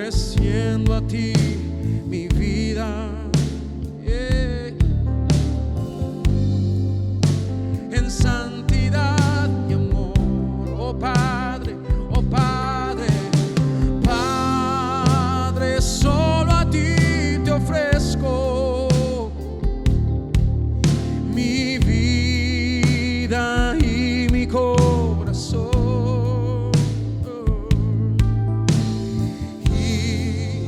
ofreciendo a ti mi vida. En santidad y amor, oh Padre, oh Padre, Padre, solo a ti te ofrezco mi vida y mi corazón, y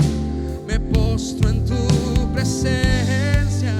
me postro en tu presencia.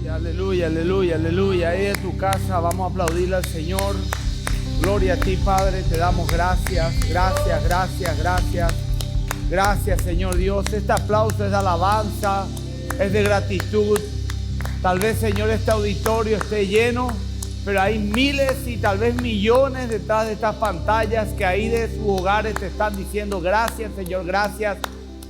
Aleluya, aleluya, aleluya. Ahí en tu casa vamos a aplaudirle al Señor. Gloria a ti, Padre. Te damos gracias, gracias, gracias, gracias. Gracias, Señor Dios. Este aplauso es de alabanza, es de gratitud. Tal vez, Señor, este auditorio esté lleno, pero hay miles y tal vez millones detrás de estas pantallas que ahí de sus hogares te están diciendo gracias, Señor, gracias.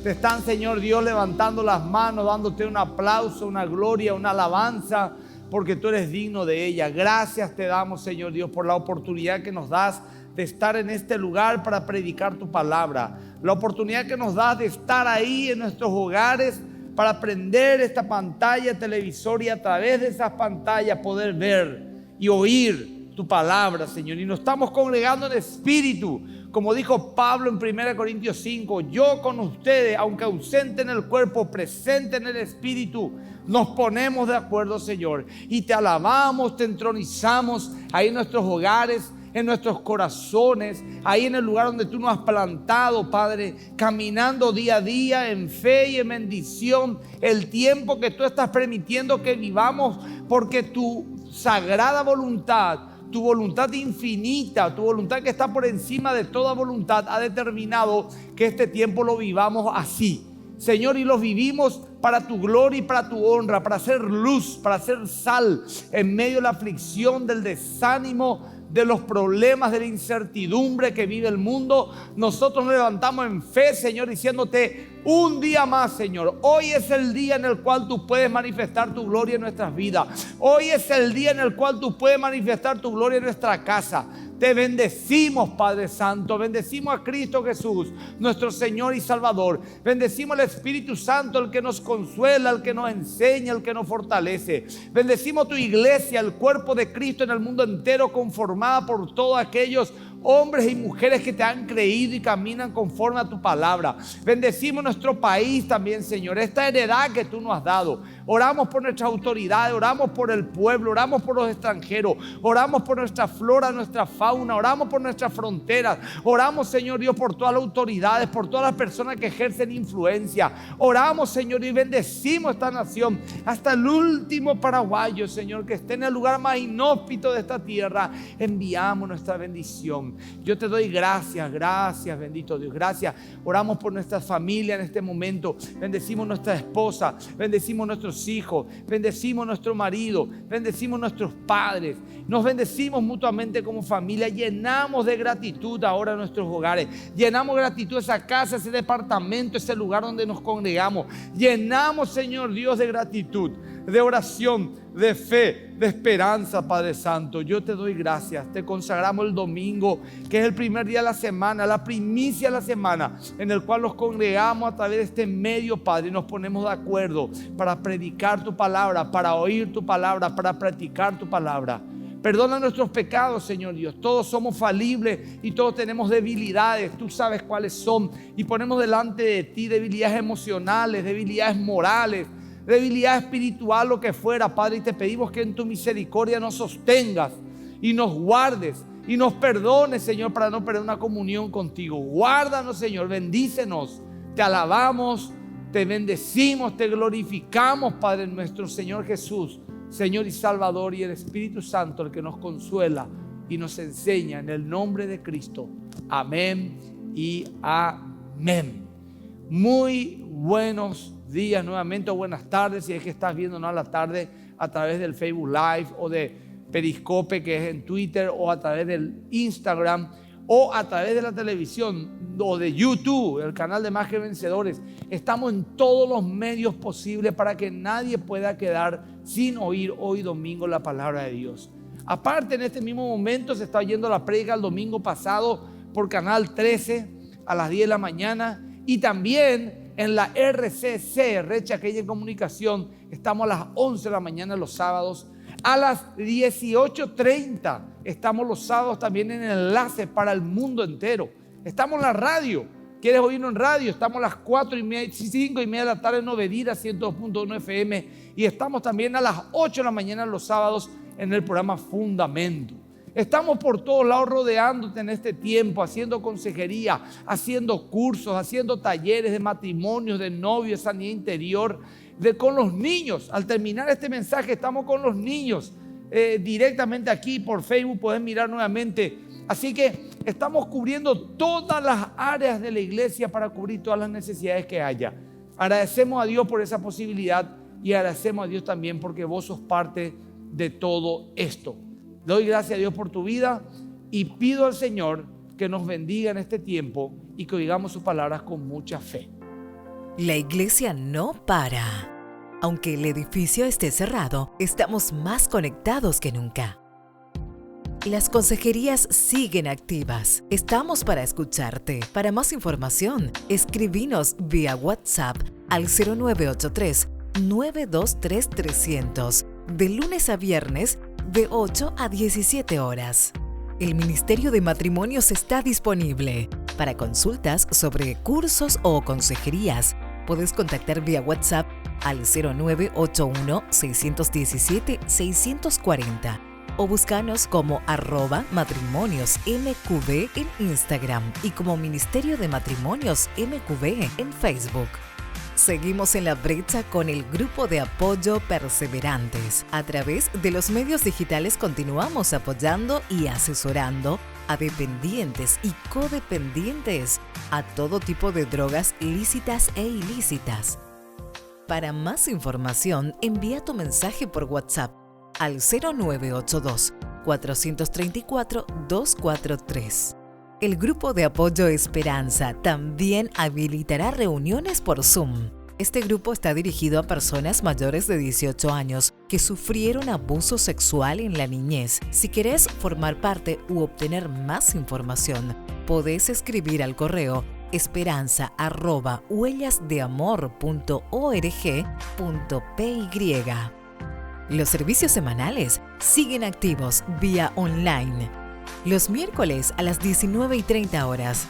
Te están, Señor Dios, levantando las manos, dándote un aplauso, una gloria, una alabanza, porque tú eres digno de ella. Gracias te damos, Señor Dios, por la oportunidad que nos das de estar en este lugar para predicar tu palabra. La oportunidad que nos das de estar ahí en nuestros hogares para prender esta pantalla televisor y a través de esas pantallas poder ver y oír tu palabra, Señor. Y nos estamos congregando en espíritu. Como dijo Pablo en 1 Corintios 5, yo con ustedes, aunque ausente en el cuerpo, presente en el espíritu, nos ponemos de acuerdo, Señor. Y te alabamos, te entronizamos ahí en nuestros hogares, en nuestros corazones, ahí en el lugar donde tú nos has plantado, Padre, caminando día a día en fe y en bendición, el tiempo que tú estás permitiendo que vivamos, porque tu sagrada voluntad, tu voluntad infinita, tu voluntad que está por encima de toda voluntad, ha determinado que este tiempo lo vivamos así, Señor, y lo vivimos para tu gloria y para tu honra, para hacer luz, para hacer sal en medio de la aflicción, del desánimo, de los problemas, de la incertidumbre que vive el mundo. Nosotros nos levantamos en fe, Señor, diciéndote un día más, Señor. Hoy es el día en el cual tú puedes manifestar tu gloria en nuestras vidas. Hoy es el día en el cual tú puedes manifestar tu gloria en nuestra casa. Te bendecimos, Padre Santo. Bendecimos a Cristo Jesús, nuestro Señor y Salvador. Bendecimos al Espíritu Santo, el que nos consuela, el que nos enseña, el que nos fortalece. Bendecimos tu iglesia, el cuerpo de Cristo en el mundo entero, conformada por todos aquellos hombres y mujeres que te han creído y caminan conforme a tu palabra. Bendecimos nuestro país también, Señor, esta heredad que tú nos has dado. Oramos por nuestras autoridades, oramos por el pueblo, oramos por los extranjeros, oramos por nuestra flora, nuestra fauna, oramos por nuestras fronteras, oramos, Señor Dios, por todas las autoridades, por todas las personas que ejercen influencia. Oramos, Señor, y bendecimos esta nación hasta el último paraguayo, Señor, que esté en el lugar más inhóspito de esta tierra. Enviamos nuestra bendición. Yo te doy gracias, gracias, bendito Dios, gracias. Oramos por nuestra familia en este momento. Bendecimos nuestra esposa, bendecimos nuestros hijos, bendecimos nuestro marido, bendecimos nuestros padres. Nos bendecimos mutuamente como familia. Llenamos de gratitud ahora nuestros hogares. Llenamos gratitud esa casa, ese departamento, ese lugar donde nos congregamos. Llenamos, Señor Dios, de gratitud, de oración, de fe, de esperanza, Padre Santo. Yo te doy gracias. Te consagramos el domingo, que es el primer día de la semana, la primicia de la semana, en el cual nos congregamos a través de este medio, Padre, y nos ponemos de acuerdo para predicar tu palabra, para oír tu palabra, para practicar tu palabra. Perdona nuestros pecados, Señor Dios. Todos somos falibles y todos tenemos debilidades. Tú sabes cuáles son. Y ponemos delante de ti debilidades emocionales, debilidades morales, debilidad espiritual, lo que fuera, Padre. Y te pedimos que en tu misericordia nos sostengas y nos guardes y nos perdones, Señor, para no perder una comunión contigo. Guárdanos, Señor. Bendícenos. Te alabamos, te bendecimos, te glorificamos, Padre nuestro, Señor Jesús, Señor y Salvador, y el Espíritu Santo, el que nos consuela y nos enseña, en el nombre de Cristo. Amén y amén. Muy buenos días nuevamente, o buenas tardes, si es que estás viéndonos a la tarde a través del Facebook Live o de Periscope, que es en Twitter, o a través del Instagram, o a través de la televisión o de YouTube, el canal de Más que Vencedores. Estamos en todos los medios posibles para que nadie pueda quedar sin oír hoy domingo la palabra de Dios. Aparte, en este mismo momento se está oyendo la prédica el domingo pasado por Canal 13 a las 10 de la mañana, y también en la RCC, Red Chaqueña Comunicación, estamos a las 11 de la mañana los sábados. A las 18:30 estamos los sábados también en enlace para el mundo entero. Estamos en la radio. ¿Quieres oírnos en radio? Estamos a las 4:30, 5:30 de la tarde en Novedira 102.1 FM. Y estamos también a las 8 de la mañana los sábados en el programa Fundamento. Estamos por todos lados rodeándote en este tiempo, haciendo consejería, haciendo cursos, haciendo talleres de matrimonios, de novios, sanidad interior, con los niños. Al terminar este mensaje estamos con los niños directamente aquí por Facebook, pueden mirar nuevamente. Así que estamos cubriendo todas las áreas de la iglesia para cubrir todas las necesidades que haya. Agradecemos a Dios por esa posibilidad y agradecemos a Dios también porque vos sos parte de todo esto. Doy gracias a Dios por tu vida y pido al Señor que nos bendiga en este tiempo y que oigamos sus palabras con mucha fe. La iglesia no para. Aunque el edificio esté cerrado, estamos más conectados que nunca. Las consejerías siguen activas. Estamos para escucharte. Para más información, escribinos vía WhatsApp al 0983 923 300, de lunes a viernes, de 8 a 17 horas. El Ministerio de Matrimonios está disponible. Para consultas sobre cursos o consejerías, puedes contactar vía WhatsApp al 0981-617-640 o búscanos como @matrimoniosmqb en Instagram y como Ministerio de Matrimonios MQB en Facebook. Seguimos en la brecha con el grupo de apoyo Perseverantes. A través de los medios digitales continuamos apoyando y asesorando a dependientes y codependientes a todo tipo de drogas lícitas e ilícitas. Para más información, envía tu mensaje por WhatsApp al 0982 434 243. El grupo de apoyo Esperanza también habilitará reuniones por Zoom. Este grupo está dirigido a personas mayores de 18 años que sufrieron abuso sexual en la niñez. Si querés formar parte u obtener más información, podés escribir al correo esperanza@huellasdeamor.org.py. Los servicios semanales siguen activos vía online. Los miércoles a las 19:30 horas.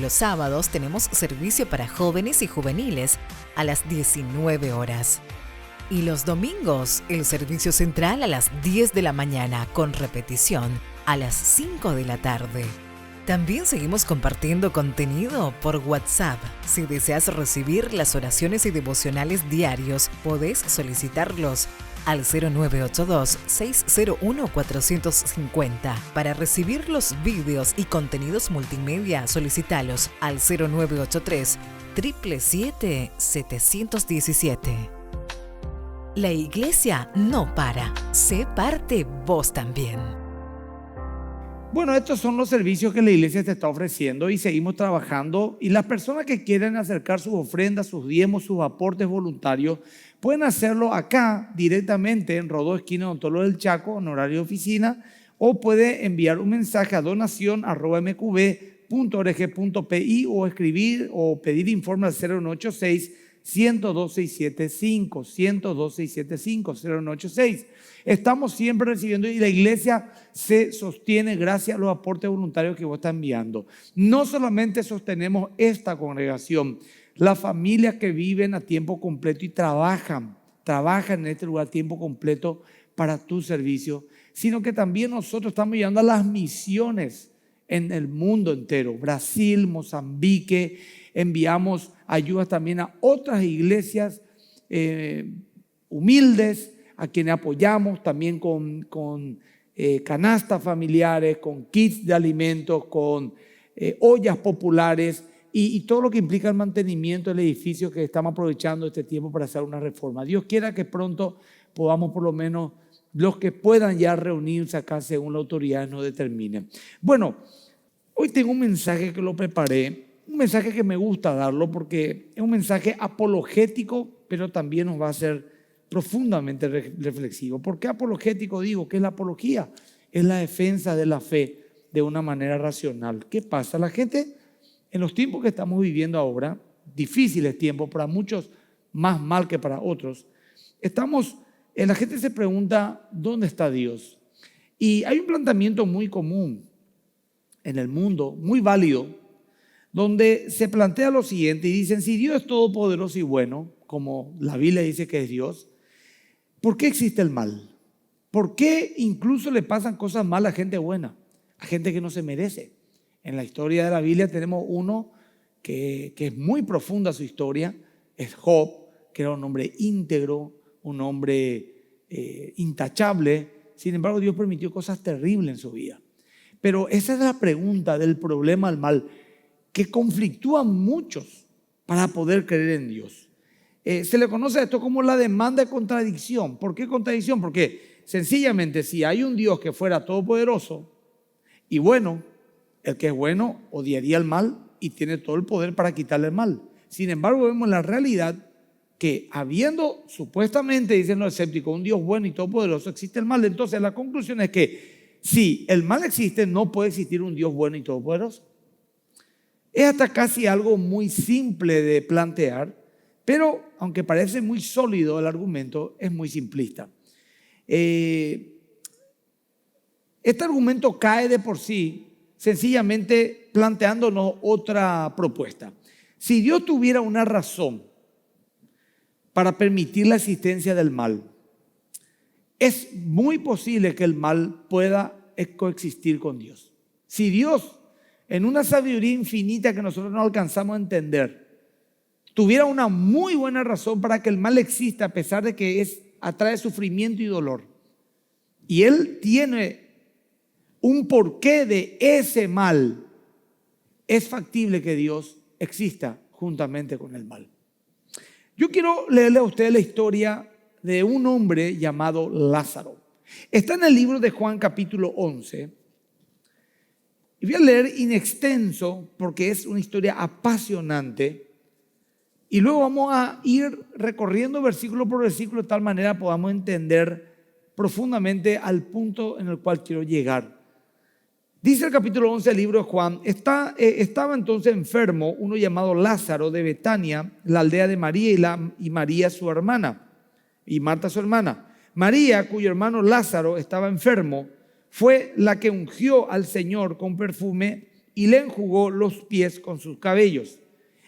Los sábados tenemos servicio para jóvenes y juveniles a las 19 horas. Y los domingos, el servicio central a las 10 de la mañana con repetición a las 5 de la tarde. También seguimos compartiendo contenido por WhatsApp. Si deseas recibir las oraciones y devocionales diarios, podés solicitarlos al 0982-601-450. Para recibir los vídeos y contenidos multimedia, solicitalos al 0983-777-717. La iglesia no para. Sé parte vos también. Bueno, estos son los servicios que la iglesia te está ofreciendo y seguimos trabajando. Y las personas que quieren acercar sus ofrendas, sus diezmos, sus aportes voluntarios, pueden hacerlo acá directamente en Rodó, esquina Don Tolo del Chaco, en horario de oficina, o puede enviar un mensaje a donación@mqb.org.pi o escribir o pedir informe al 0986-102-675, 102-675, 0986. Estamos siempre recibiendo y la iglesia se sostiene gracias a los aportes voluntarios que vos estás enviando. No solamente sostenemos esta congregación, las familias que viven a tiempo completo y trabajan en este lugar a tiempo completo para tu servicio, sino que también nosotros estamos llevando a las misiones en el mundo entero, Brasil, Mozambique, enviamos ayudas también a otras iglesias humildes, a quienes apoyamos también con canastas familiares, con kits de alimentos, con ollas populares y todo lo que implica el mantenimiento del edificio que estamos aprovechando este tiempo para hacer una reforma. Dios quiera que pronto podamos por lo menos los que puedan ya reunirse acá según la autoridad nos determinen. Bueno, hoy tengo un mensaje que lo preparé, un mensaje que me gusta darlo porque es un mensaje apologético, pero también nos va a hacer profundamente reflexivo. ¿Por qué apologético? Digo, ¿qué es la apología? Es la defensa de la fe de una manera racional. ¿Qué pasa? La gente en los tiempos que estamos viviendo ahora, difíciles tiempos, para muchos más mal que para otros, la gente se pregunta, ¿dónde está Dios? Y hay un planteamiento muy común en el mundo, muy válido, donde se plantea lo siguiente y dicen, si Dios es todopoderoso y bueno, como la Biblia dice que es Dios, ¿por qué existe el mal? ¿Por qué incluso le pasan cosas malas a gente buena, a gente que no se merece? En la historia de la Biblia tenemos uno que es muy profunda su historia, es Job, que era un hombre íntegro, un hombre intachable. Sin embargo, Dios permitió cosas terribles en su vida. Pero esa es la pregunta del problema del mal, que conflictúa muchos para poder creer en Dios. Se le conoce a esto como la demanda de contradicción. ¿Por qué contradicción? Porque sencillamente si hay un Dios que fuera todopoderoso y bueno, el que es bueno odiaría el mal y tiene todo el poder para quitarle el mal. Sin embargo, vemos la realidad que habiendo supuestamente, dicen los escépticos, un Dios bueno y todopoderoso, existe el mal. Entonces la conclusión es que si el mal existe, no puede existir un Dios bueno y todopoderoso. Es hasta casi algo muy simple de plantear, pero aunque parece muy sólido el argumento, es muy simplista. Este argumento cae de por sí, sencillamente planteándonos otra propuesta. Si Dios tuviera una razón para permitir la existencia del mal, es muy posible que el mal pueda coexistir con Dios. Si Dios, en una sabiduría infinita que nosotros no alcanzamos a entender, tuviera una muy buena razón para que el mal exista, a pesar de que atrae sufrimiento y dolor, y Él tiene un porqué de ese mal, es factible que Dios exista juntamente con el mal. Yo quiero leerle a ustedes la historia de un hombre llamado Lázaro. Está en el libro de Juan capítulo 11. Y voy a leer in extenso porque es una historia apasionante. Y luego vamos a ir recorriendo versículo por versículo de tal manera podamos entender profundamente al punto en el cual quiero llegar. Dice el capítulo 11 del libro de Juan, estaba entonces enfermo uno llamado Lázaro de Betania, la aldea de María y María su hermana, y Marta su hermana. María, cuyo hermano Lázaro estaba enfermo, fue la que ungió al Señor con perfume y le enjugó los pies con sus cabellos.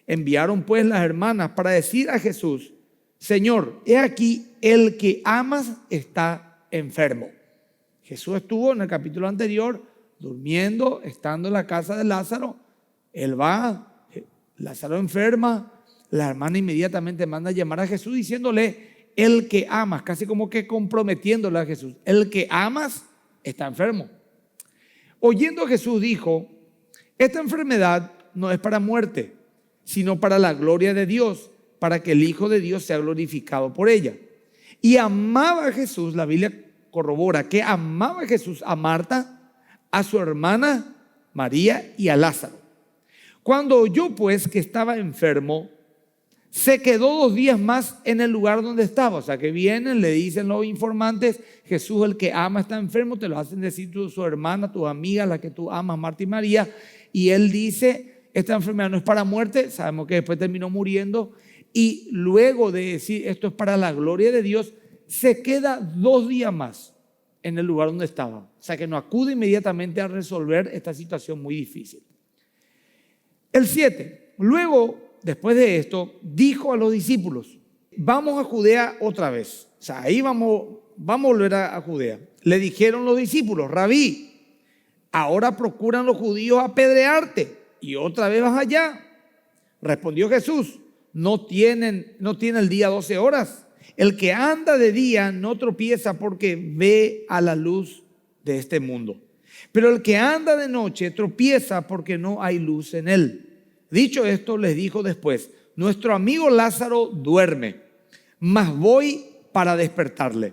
Enviaron pues las hermanas para decir a Jesús: Señor, he aquí el que amas está enfermo. Jesús estuvo en el capítulo anterior durmiendo, estando en la casa de Lázaro. Él va, Lázaro enferma, la hermana inmediatamente manda a llamar a Jesús diciéndole: el que amas, casi como que comprometiéndole a Jesús, el que amas está enfermo. Oyendo Jesús dijo: esta enfermedad no es para muerte, sino para la gloria de Dios, para que el Hijo de Dios sea glorificado por ella. Y amaba a Jesús, la Biblia corrobora que amaba a Jesús a Marta, a su hermana María y a Lázaro. Cuando oyó pues que estaba enfermo, se quedó 2 días más en el lugar donde estaba. O sea que vienen, le dicen los informantes: Jesús, el que ama, está enfermo. Te lo hacen decir su hermana, tus amigas, la que tú amas, Marta y María. Y él dice: esta enfermedad no es para muerte. Sabemos que después terminó muriendo. Y luego de decir esto es para la gloria de Dios, se queda 2 días más en el lugar donde estaba. O sea que no acude inmediatamente a resolver esta situación muy difícil. El 7. Luego, después de esto, dijo a los discípulos: vamos a Judea otra vez. O sea, ahí vamos a volver a Judea. Le dijeron los discípulos: Rabí, ahora procuran los judíos apedrearte y otra vez vas allá. Respondió Jesús: no tiene el día 12 horas. El que anda de día no tropieza porque ve a la luz de este mundo. Pero el que anda de noche tropieza porque no hay luz en él. Dicho esto, les dijo después: nuestro amigo Lázaro duerme, mas voy para despertarle.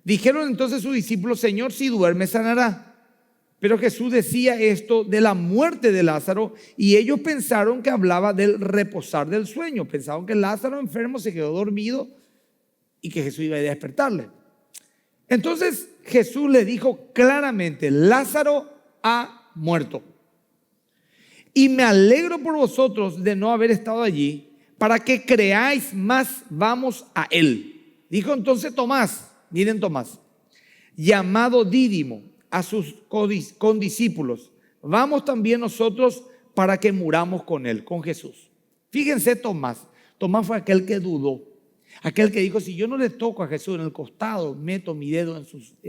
Dijeron entonces sus discípulos: Señor, si duerme, sanará. Pero Jesús decía esto de la muerte de Lázaro, y ellos pensaron que hablaba del reposar del sueño. Pensaron que Lázaro enfermo se quedó dormido y que Jesús iba a ir a despertarle. Entonces Jesús le dijo claramente: Lázaro ha muerto. Y me alegro por vosotros de no haber estado allí, para que creáis más, vamos a él. Dijo entonces Tomás, miren Tomás, llamado Dídimo, a sus condiscípulos: vamos también nosotros para que muramos con él, con Jesús. Fíjense Tomás. Tomás fue aquel que dudó, aquel que dijo: si yo no le toco a Jesús en el costado, meto mi dedo en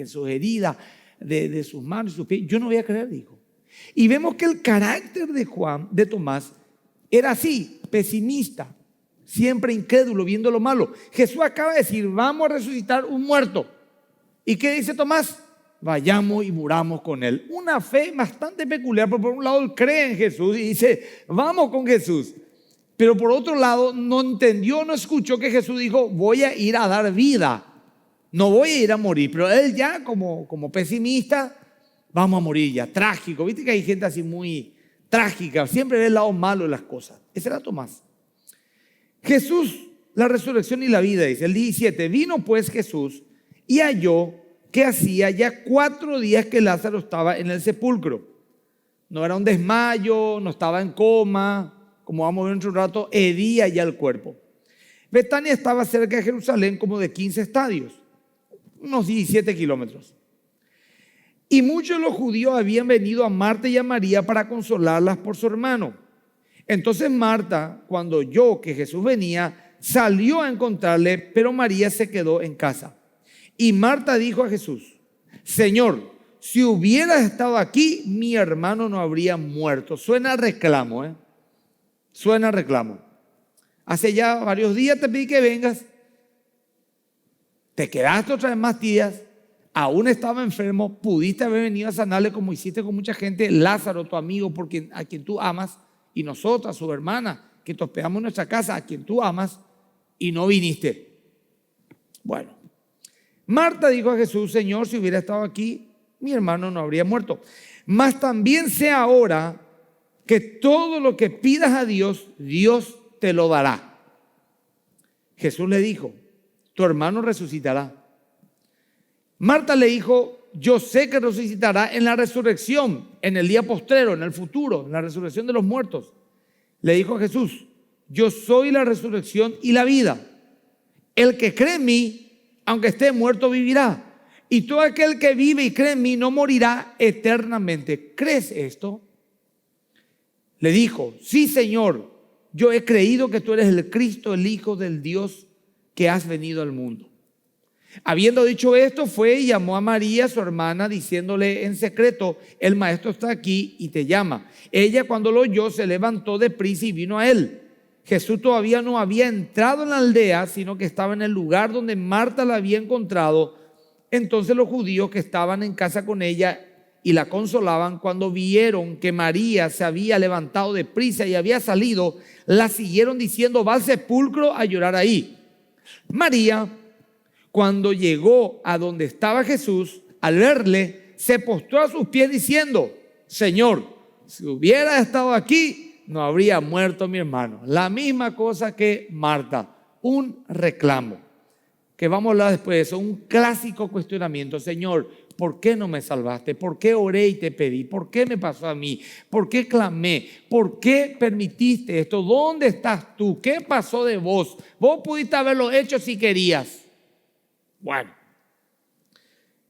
sus heridas de sus manos y sus pies, yo no voy a creer, dijo. Y vemos que el carácter de Tomás era así, pesimista, siempre incrédulo, viendo lo malo. Jesús acaba de decir: vamos a resucitar un muerto. ¿Y qué dice Tomás? Vayamos y muramos con él. Una fe bastante peculiar, porque por un lado él cree en Jesús y dice: vamos con Jesús. Pero por otro lado no entendió, no escuchó que Jesús dijo: voy a ir a dar vida, no voy a ir a morir. Pero él ya como pesimista: vamos a morir ya, trágico. Viste que hay gente así muy trágica, siempre ve el lado malo de las cosas. Ese era Tomás. Jesús, la resurrección y la vida, dice el 17. Vino pues Jesús y halló que hacía ya 4 días que Lázaro estaba en el sepulcro. No era un desmayo, no estaba en coma, como vamos a ver en un rato, hería ya el cuerpo. Betania estaba cerca de Jerusalén, como de 15 estadios, unos 17 kilómetros. Y muchos de los judíos habían venido a Marta y a María para consolarlas por su hermano. Entonces Marta, cuando oyó que Jesús venía, salió a encontrarle, pero María se quedó en casa. Y Marta dijo a Jesús: Señor, si hubieras estado aquí, mi hermano no habría muerto. Suena a reclamo, Suena a reclamo. Hace ya varios días te pedí que vengas, te quedaste otra vez más días, aún estaba enfermo, pudiste haber venido a sanarle como hiciste con mucha gente. Lázaro, tu amigo, a quien tú amas, y nosotras, su hermana, que te hospedamos en nuestra casa, a quien tú amas, y no viniste. Bueno, Marta dijo a Jesús: Señor, si hubiera estado aquí, mi hermano no habría muerto. Mas también sé ahora que todo lo que pidas a Dios, Dios te lo dará. Jesús le dijo: tu hermano resucitará. Marta le dijo: yo sé que resucitará en la resurrección, en el día postrero, en el futuro, en la resurrección de los muertos. Le dijo a Jesús: yo soy la resurrección y la vida. El que cree en mí, aunque esté muerto, vivirá. y todo aquel que vive y cree en mí no morirá eternamente. ¿Crees esto? Le dijo, sí, Señor, yo he creído que tú eres el Cristo, el Hijo del Dios que has venido al mundo. Habiendo dicho esto, fue y llamó a María, su hermana, diciéndole en secreto, el maestro está aquí y te llama. Ella, cuando lo oyó, se levantó deprisa y vino a él. Jesús todavía no había entrado en la aldea, sino que estaba en el lugar donde Marta la había encontrado. Entonces los judíos que estaban en casa con ella y la consolaban, cuando vieron que María se había levantado deprisa y había salido, la siguieron diciendo, va al sepulcro a llorar ahí. María, cuando llegó a donde estaba Jesús, al verle, se postró a sus pies diciendo, Señor, si hubiera estado aquí, no habría muerto mi hermano. La misma cosa que Marta, un reclamo, que vamos a hablar después de eso, un clásico cuestionamiento. Señor, ¿por qué no me salvaste? ¿Por qué oré y te pedí? ¿Por qué me pasó a mí? ¿Por qué clamé? ¿Por qué permitiste esto? ¿Dónde estás tú? ¿Qué pasó de vos? Vos pudiste haberlo hecho si querías. Bueno,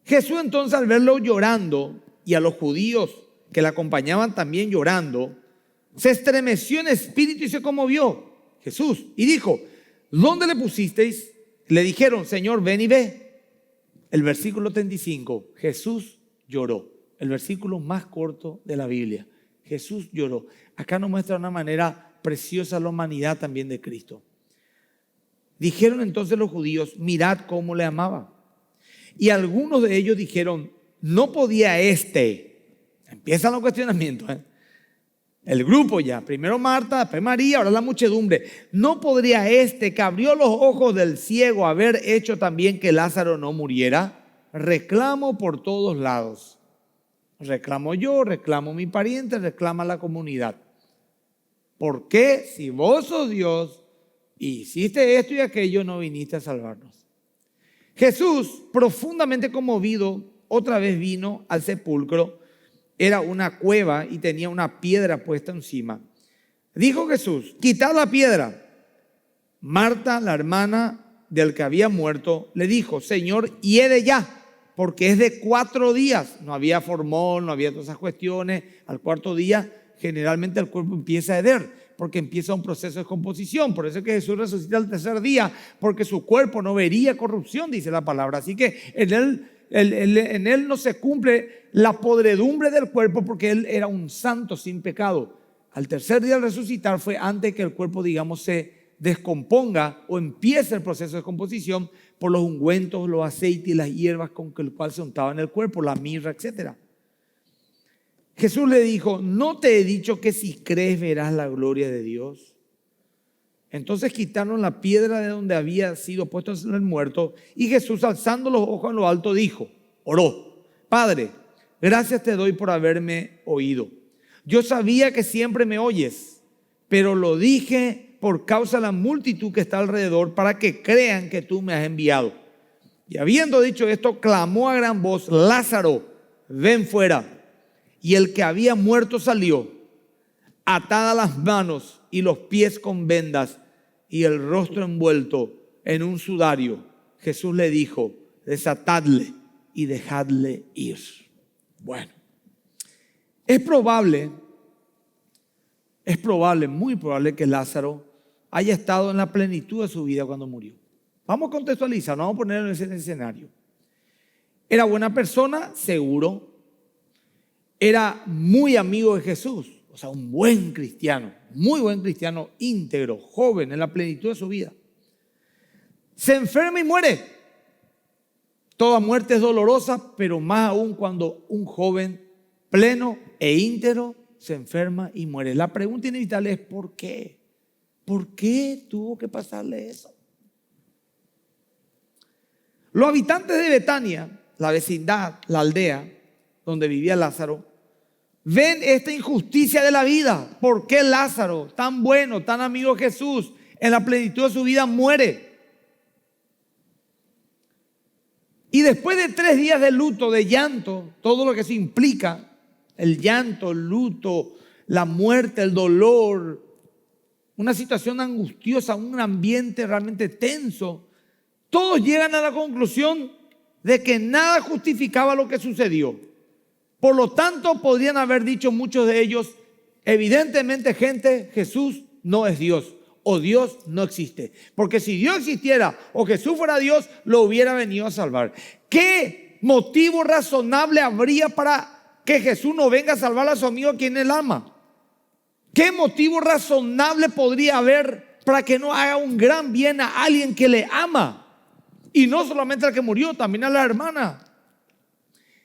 Jesús entonces, al verlo llorando y a los judíos que le acompañaban también llorando, se estremeció en espíritu y se conmovió. Jesús, y dijo, ¿dónde le pusisteis? Le dijeron, Señor, ven y ve. El versículo 35, Jesús lloró. El versículo más corto de la Biblia. Jesús lloró. Acá nos muestra de una manera preciosa la humanidad también de Cristo. Dijeron entonces los judíos, mirad cómo le amaba. Y algunos de ellos dijeron, no podía empiezan los cuestionamientos, el grupo ya, primero Marta, después María, ahora la muchedumbre, no podría que abrió los ojos del ciego haber hecho también que Lázaro no muriera. Reclamo por todos lados. Reclamo yo, reclamo mi pariente, reclama la comunidad. ¿Por qué si vos sos Dios hiciste esto y aquello, no viniste a salvarnos? Jesús, profundamente conmovido, otra vez vino al sepulcro. Era una cueva y tenía una piedra puesta encima. Dijo Jesús, quitad la piedra. Marta, la hermana del que había muerto, le dijo, Señor, hiede ya, porque es de 4 días. No había formol, no había todas esas cuestiones. Al 4.º día, generalmente el cuerpo empieza a heder, porque empieza un proceso de descomposición. Por eso es que Jesús resucita al 3.er día, porque su cuerpo no vería corrupción, dice la palabra. Así que en él no se cumple la podredumbre del cuerpo, porque él era un santo sin pecado. Al 3.er día al resucitar fue antes que el cuerpo, digamos, se descomponga o empiece el proceso de descomposición por los ungüentos, los aceites y las hierbas con el cual se untaba en el cuerpo, la mirra, etc. Jesús le dijo, ¿no te he dicho que si crees verás la gloria de Dios? Entonces quitaron la piedra de donde había sido puesto el muerto, y Jesús, alzando los ojos en lo alto, dijo, oró, Padre, gracias te doy por haberme oído. Yo sabía que siempre me oyes, pero lo dije por causa de la multitud que está alrededor, para que crean que tú me has enviado. Y habiendo dicho esto, clamó a gran voz, Lázaro, ven fuera. Y el que había muerto salió, atadas las manos y los pies con vendas y el rostro envuelto en un sudario. Jesús le dijo, desatadle y dejadle ir. Bueno, es probable, muy probable que Lázaro haya estado en la plenitud de su vida cuando murió. Vamos a contextualizar, vamos a ponerlo en ese escenario. Era buena persona, seguro. Era muy amigo de Jesús, o sea, un buen cristiano, muy buen cristiano, íntegro, joven, en la plenitud de su vida. Se enferma y muere. Toda muerte es dolorosa, pero más aún cuando un joven pleno e íntegro se enferma y muere. La pregunta inevitable es ¿por qué? ¿Por qué tuvo que pasarle eso? Los habitantes de Betania, la vecindad, la aldea donde vivía Lázaro, ven esta injusticia de la vida. ¿Por qué Lázaro, tan bueno, tan amigo de Jesús, en la plenitud de su vida muere? Y después de 3 días de luto, de llanto, todo lo que se implica, el llanto, el luto, la muerte, el dolor, una situación angustiosa, un ambiente realmente tenso, todos llegan a la conclusión, de que nada justificaba lo que sucedió. Por lo tanto, podrían haber dicho muchos de ellos, evidentemente, gente, Jesús no es Dios o Dios no existe. Porque si Dios existiera o Jesús fuera Dios, lo hubiera venido a salvar. ¿Qué motivo razonable habría para que Jesús no venga a salvar a su amigo a quien él ama? ¿Qué motivo razonable podría haber para que no haga un gran bien a alguien que le ama? Y no solamente al que murió, también a la hermana.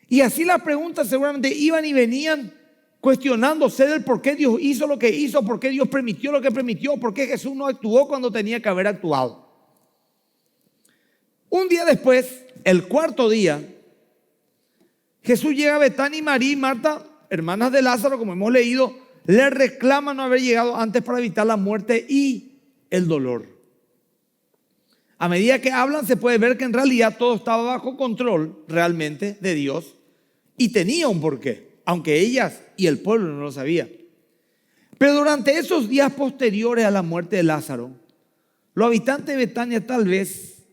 Y así las preguntas seguramente iban y venían cuestionándose del por qué Dios hizo lo que hizo, por qué Dios permitió lo que permitió, por qué Jesús no actuó cuando tenía que haber actuado. Un día después, el cuarto día, Jesús llega a Betania y María y Marta, hermanas de Lázaro, como hemos leído, le reclaman no haber llegado antes para evitar la muerte y el dolor. A medida que hablan se puede ver que en realidad todo estaba bajo control realmente de Dios y tenía un porqué, aunque ellas y el pueblo no lo sabían. Pero durante esos días posteriores a la muerte de Lázaro, los habitantes de Betania tal vez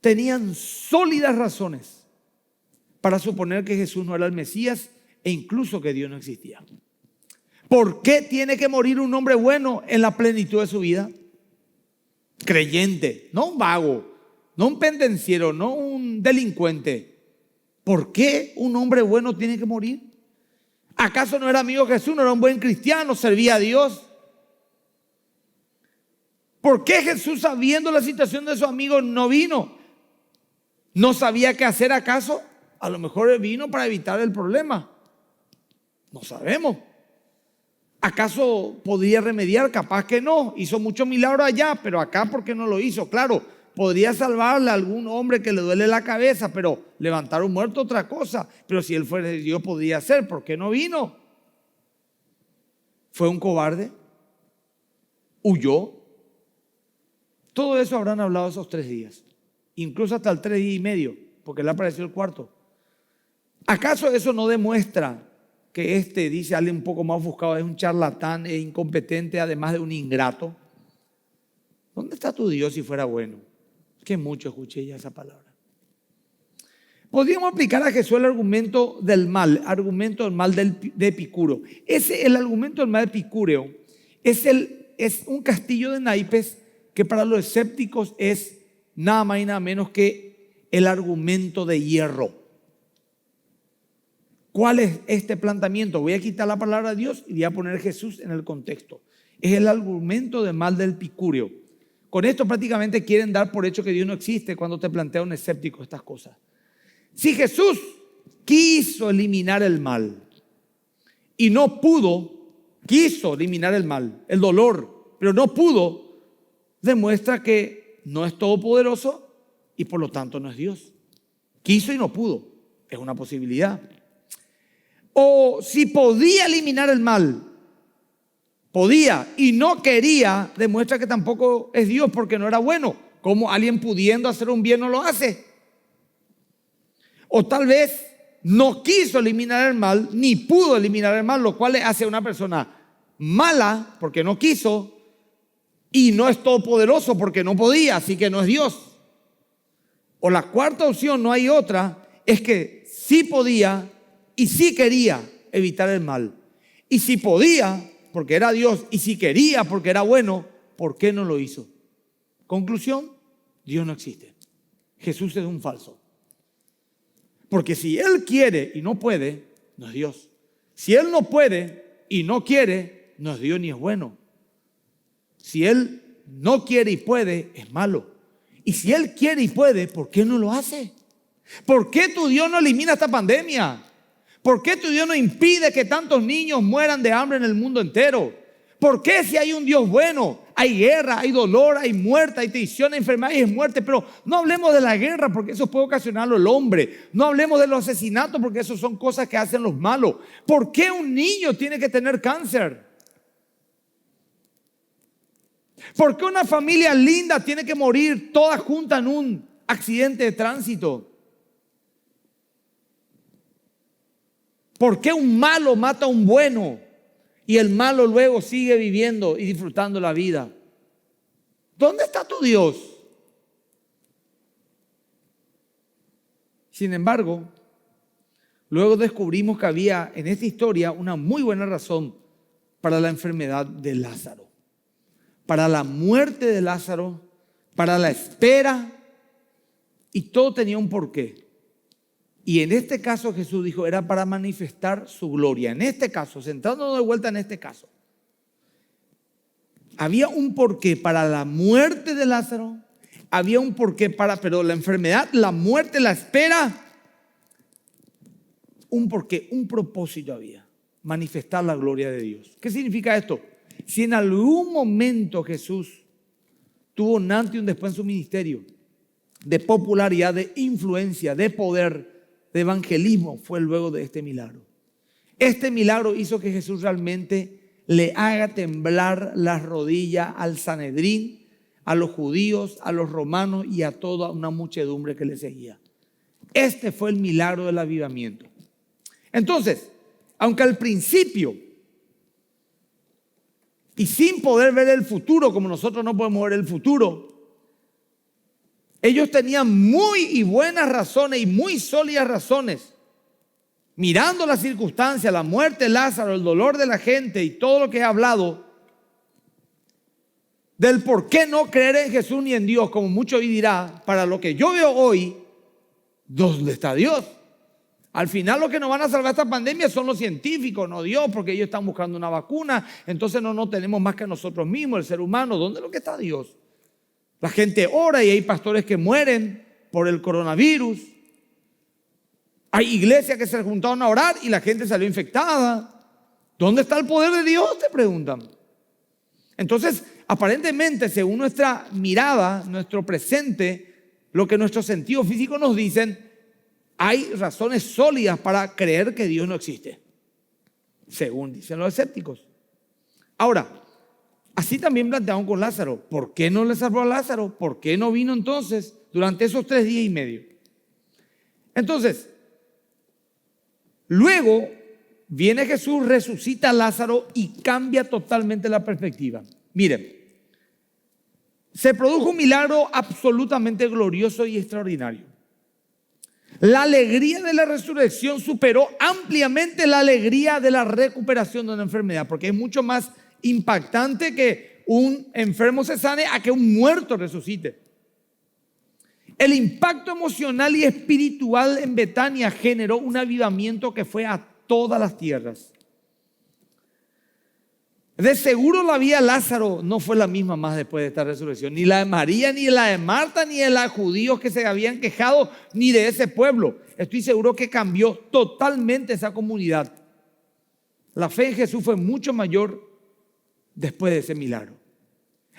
tenían sólidas razones para suponer que Jesús no era el Mesías e incluso que Dios no existía. ¿Por qué tiene que morir un hombre bueno en la plenitud de su vida? Creyente, no un vago, no un pendenciero, no un delincuente. ¿Por qué un hombre bueno tiene que morir? ¿Acaso no era amigo de Jesús? ¿No era un buen cristiano? ¿Servía a Dios? ¿Por qué Jesús, sabiendo la situación de su amigo, no vino? ¿No sabía qué hacer acaso? A lo mejor vino para evitar el problema. No sabemos. ¿Acaso podría remediar? Capaz que no. Hizo muchos milagros allá, pero acá, ¿por qué no lo hizo? Claro, podría salvarle a algún hombre que le duele la cabeza, pero levantar un muerto otra cosa. Pero si él fuera Dios, podría hacer. ¿Por qué no vino? ¿Fue un cobarde? ¿Huyó? Todo eso habrán hablado esos 3 días. Incluso hasta el 3 días y medio, porque le apareció el cuarto. ¿Acaso eso no demuestra que dice alguien un poco más ofuscado, es un charlatán, es incompetente, además de un ingrato? ¿Dónde está tu Dios si fuera bueno? Que mucho escuché ya esa palabra. Podríamos aplicar a Jesús el argumento del mal de Epicuro. El argumento del mal de Epicúreo es un castillo de naipes que para los escépticos es nada más y nada menos que el argumento de hierro. ¿Cuál es este planteamiento? Voy a quitar la palabra Dios y voy a poner Jesús en el contexto. Es el argumento del mal del Epicúreo. Con esto prácticamente quieren dar por hecho que Dios no existe cuando te plantea un escéptico estas cosas. Si Jesús quiso eliminar el mal y no pudo, quiso eliminar el mal, el dolor, pero no pudo, demuestra que no es todopoderoso y por lo tanto no es Dios. Quiso y no pudo, es una posibilidad. O si podía eliminar el mal, podía y no quería, demuestra que tampoco es Dios porque no era bueno. ¿Cómo alguien pudiendo hacer un bien no lo hace? O tal vez no quiso eliminar el mal, ni pudo eliminar el mal, lo cual le hace a una persona mala porque no quiso y no es todopoderoso porque no podía, así que no es Dios. O la cuarta opción, no hay otra, es que sí podía y sí quería evitar el mal. Y si podía, porque era Dios, y si quería, porque era bueno, ¿por qué no lo hizo? Conclusión, Dios no existe. Jesús es un falso. Porque si Él quiere y no puede, no es Dios. Si Él no puede y no quiere, no es Dios ni es bueno. Si Él no quiere y puede, es malo. Y si Él quiere y puede, ¿por qué no lo hace? ¿Por qué tu Dios no elimina esta pandemia? ¿Por qué tu Dios no impide que tantos niños mueran de hambre en el mundo entero? ¿Por qué si hay un Dios bueno, hay guerra, hay dolor, hay muerte, hay traición, hay enfermedad y muerte? Pero no hablemos de la guerra porque eso puede ocasionarlo el hombre. No hablemos de los asesinatos porque eso son cosas que hacen los malos. ¿Por qué un niño tiene que tener cáncer? ¿Por qué una familia linda tiene que morir toda junta en un accidente de tránsito? ¿Por qué un malo mata a un bueno y el malo luego sigue viviendo y disfrutando la vida? ¿Dónde está tu Dios? Sin embargo, luego descubrimos que había en esta historia una muy buena razón para la enfermedad de Lázaro, para la muerte de Lázaro, para la espera, y todo tenía un porqué. Y en este caso Jesús dijo, era para manifestar su gloria. En este caso, centrándonos de vuelta en este caso, había un porqué para la muerte de Lázaro, había un porqué pero la enfermedad, la muerte, la espera, un porqué, un propósito había, manifestar la gloria de Dios. ¿Qué significa esto? Si en algún momento Jesús tuvo un antes y un después en su ministerio, de popularidad, de influencia, de poder, de evangelismo, fue luego de este milagro. Este milagro hizo que Jesús realmente le haga temblar las rodillas al Sanedrín, a los judíos, a los romanos y a toda una muchedumbre que le seguía. Este fue el milagro del avivamiento. Entonces, aunque al principio, y sin poder ver el futuro, como nosotros no podemos ver el futuro, ellos tenían muy y buenas razones y muy sólidas razones, mirando las circunstancias, la muerte de Lázaro, el dolor de la gente y todo lo que he hablado, del por qué no creer en Jesús ni en Dios, como mucho hoy dirá, para lo que yo veo hoy, ¿dónde está Dios? Al final lo que nos van a salvar esta pandemia son los científicos, no Dios, porque ellos están buscando una vacuna, entonces no tenemos más que nosotros mismos, el ser humano. ¿Dónde es lo que está Dios? La gente ora y hay pastores que mueren por el coronavirus. Hay iglesias que se juntaron a orar y la gente salió infectada. ¿Dónde está el poder de Dios?, te preguntan. Entonces, aparentemente, según nuestra mirada, nuestro presente, lo que nuestros sentidos físicos nos dicen, hay razones sólidas para creer que Dios no existe, según dicen los escépticos. Ahora, así también plantearon con Lázaro. ¿Por qué no le salvó a Lázaro? ¿Por qué no vino entonces durante esos 3 días y medio? Entonces, luego viene Jesús, resucita a Lázaro y cambia totalmente la perspectiva. Miren, se produjo un milagro absolutamente glorioso y extraordinario. La alegría de la resurrección superó ampliamente la alegría de la recuperación de una enfermedad, porque es mucho más impactante que un enfermo se sane a que un muerto resucite. El impacto emocional y espiritual en Betania generó un avivamiento que fue a todas las tierras. De seguro la vida de Lázaro no fue la misma más después de esta resurrección, ni la de María, ni la de Marta, ni de los judíos que se habían quejado, ni de ese pueblo. Estoy seguro que cambió totalmente esa comunidad. La fe en Jesús fue mucho mayor después de ese milagro.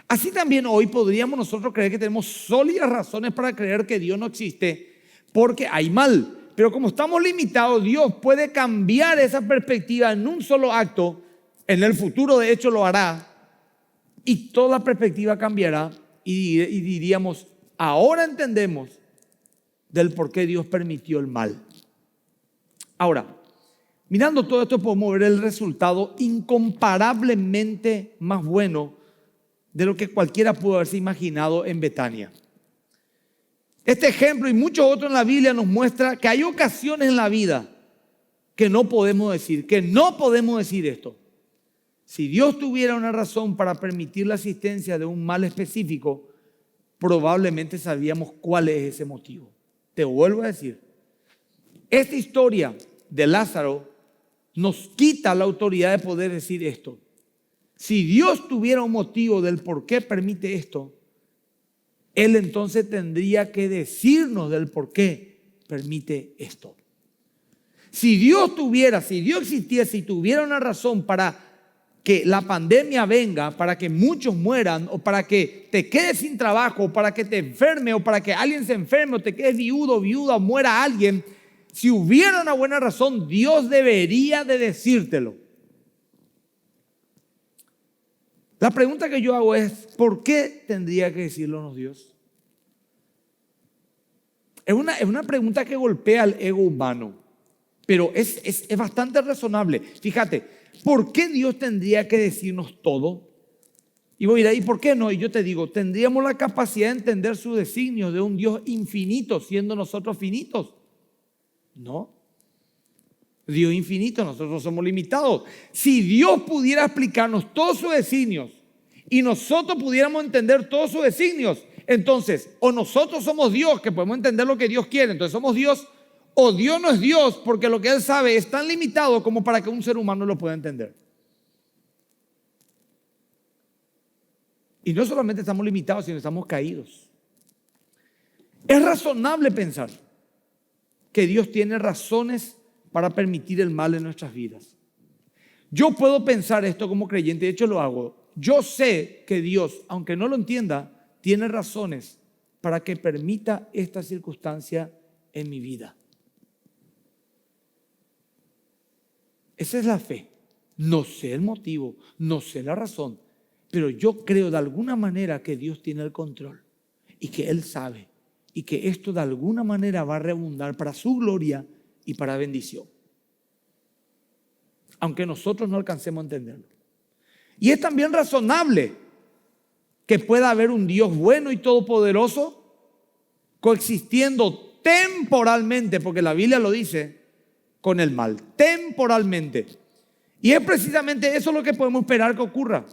Así también hoy podríamos nosotros creer que tenemos sólidas razones para creer que Dios no existe, porque hay mal. Pero como estamos limitados, Dios puede cambiar esa perspectiva en un solo acto. En el futuro, de hecho, lo hará. Y toda la perspectiva cambiará. Y diríamos, ahora entendemos del por qué Dios permitió el mal. Ahora, mirando todo esto, podemos ver el resultado incomparablemente más bueno de lo que cualquiera pudo haberse imaginado en Betania. Este ejemplo y muchos otros en la Biblia nos muestra que hay ocasiones en la vida que no podemos decir esto. Si Dios tuviera una razón para permitir la existencia de un mal específico, probablemente sabíamos cuál es ese motivo. Te vuelvo a decir, esta historia de Lázaro nos quita la autoridad de poder decir esto. Si Dios tuviera un motivo del por qué permite esto, Él entonces tendría que decirnos del por qué permite esto. Si Dios existiese y tuviera una razón para que la pandemia venga, para que muchos mueran, o para que te quedes sin trabajo, o para que te enferme, o para que alguien se enferme, o te quedes viudo, viuda, o muera alguien, si hubiera una buena razón, Dios debería de decírtelo. La pregunta que yo hago es, ¿por qué tendría que decirlo Dios? Es una pregunta que golpea al ego humano, pero es bastante razonable. Fíjate, ¿por qué Dios tendría que decirnos todo? Y voy a ir ahí, ¿por qué no? Y yo te digo, tendríamos la capacidad de entender su designio de un Dios infinito, siendo nosotros finitos. No. Dios es infinito, nosotros somos limitados. Si Dios pudiera explicarnos todos sus designios y nosotros pudiéramos entender todos sus designios, entonces, o nosotros somos Dios, que podemos entender lo que Dios quiere, entonces somos Dios, o Dios no es Dios, porque lo que Él sabe es tan limitado como para que un ser humano lo pueda entender. Y no solamente estamos limitados, sino estamos caídos. Es razonable pensar que Dios tiene razones para permitir el mal en nuestras vidas. Yo puedo pensar esto como creyente, de hecho lo hago. Yo sé que Dios, aunque no lo entienda, tiene razones para que permita esta circunstancia en mi vida. Esa es la fe. No sé el motivo, no sé la razón, pero yo creo de alguna manera que Dios tiene el control y que Él sabe y que esto de alguna manera va a redundar para su gloria y para bendición. Aunque nosotros no alcancemos a entenderlo. Y es también razonable que pueda haber un Dios bueno y todopoderoso coexistiendo temporalmente, porque la Biblia lo dice, con el mal, temporalmente. Y es precisamente eso lo que podemos esperar que ocurra.